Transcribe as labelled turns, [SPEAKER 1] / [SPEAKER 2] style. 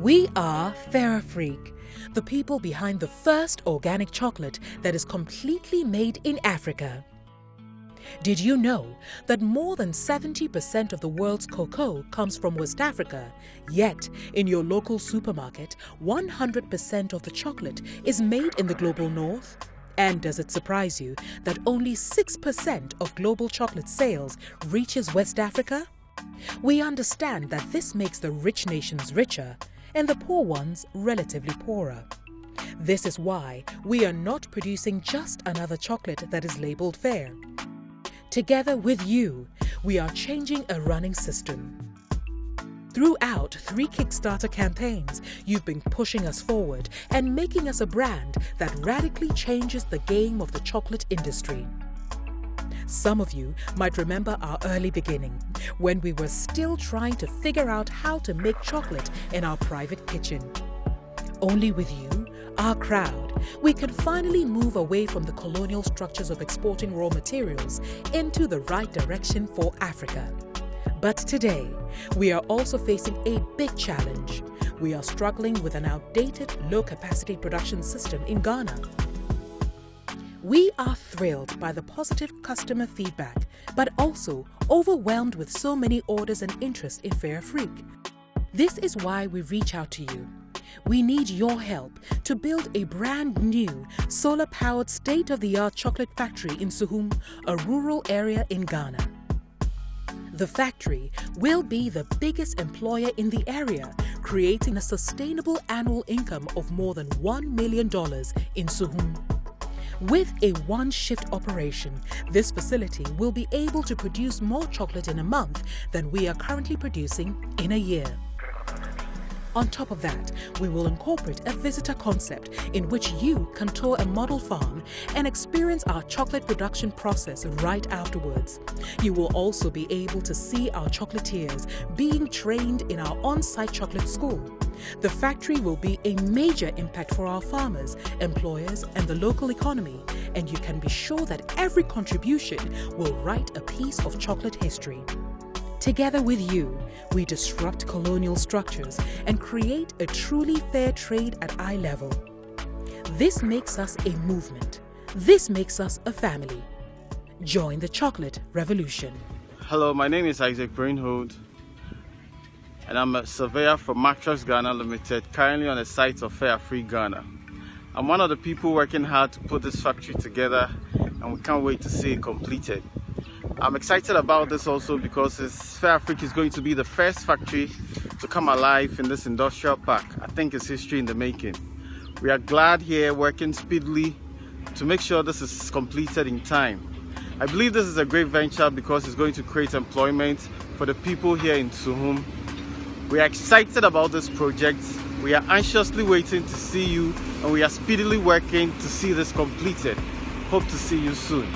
[SPEAKER 1] We are Fairafric, the people behind the first organic chocolate that is completely made in Africa. Did you know that more than 70% of the world's cocoa comes from West Africa? Yet, in your local supermarket, 100% of the chocolate is made in the global north? And does it surprise you that only 6% of global chocolate sales reaches West Africa? We understand that this makes the rich nations richer and the poor ones relatively poorer. This is why we are not producing just another chocolate that is labeled fair. Together with you, we are changing a running system. Throughout 3 Kickstarter campaigns, you've been pushing us forward and making us a brand that radically changes the game of the chocolate industry. Some of you might remember our early beginning, when we were still trying to figure out how to make chocolate in our private kitchen. Only with you, our crowd, we can finally move away from the colonial structures of exporting raw materials into the right direction for Africa. But today, we are also facing a big challenge. We are struggling with an outdated, low-capacity production system in Ghana. We are thrilled by the positive customer feedback, but also overwhelmed with so many orders and interest in Fairafric. This is why we reach out to you. We need your help to build a brand new, solar-powered, state-of-the-art chocolate factory in Suhum, a rural area in Ghana. The factory will be the biggest employer in the area, creating a sustainable annual income of more than $1 million in Suhum. With a one-shift operation, this facility will be able to produce more chocolate in a month than we are currently producing in a year. On top of that, we will incorporate a visitor concept in which you can tour a model farm and experience our chocolate production process right afterwards. You will also be able to see our chocolatiers being trained in our on-site chocolate school. The factory will be a major impact for our farmers, employers, and the local economy, and you can be sure that every contribution will write a piece of chocolate history. Together with you, we disrupt colonial structures and create a truly fair trade at eye level. This makes us a movement. This makes us a family. Join the chocolate revolution.
[SPEAKER 2] Hello, my name is Isaac Brainhold, and I'm a surveyor for Matrax Ghana Limited, currently on the site of Fairafric Ghana. I'm one of the people working hard to put this factory together, and we can't wait to see it completed. I'm excited about this also because Fairafric is going to be the first factory to come alive in this industrial park. I think it's history in the making. We are glad here working speedily to make sure this is completed in time. I believe this is a great venture because it's going to create employment for the people here in Suhum. We are excited about this project. We are anxiously waiting to see you, and we are speedily working to see this completed. Hope to see you soon.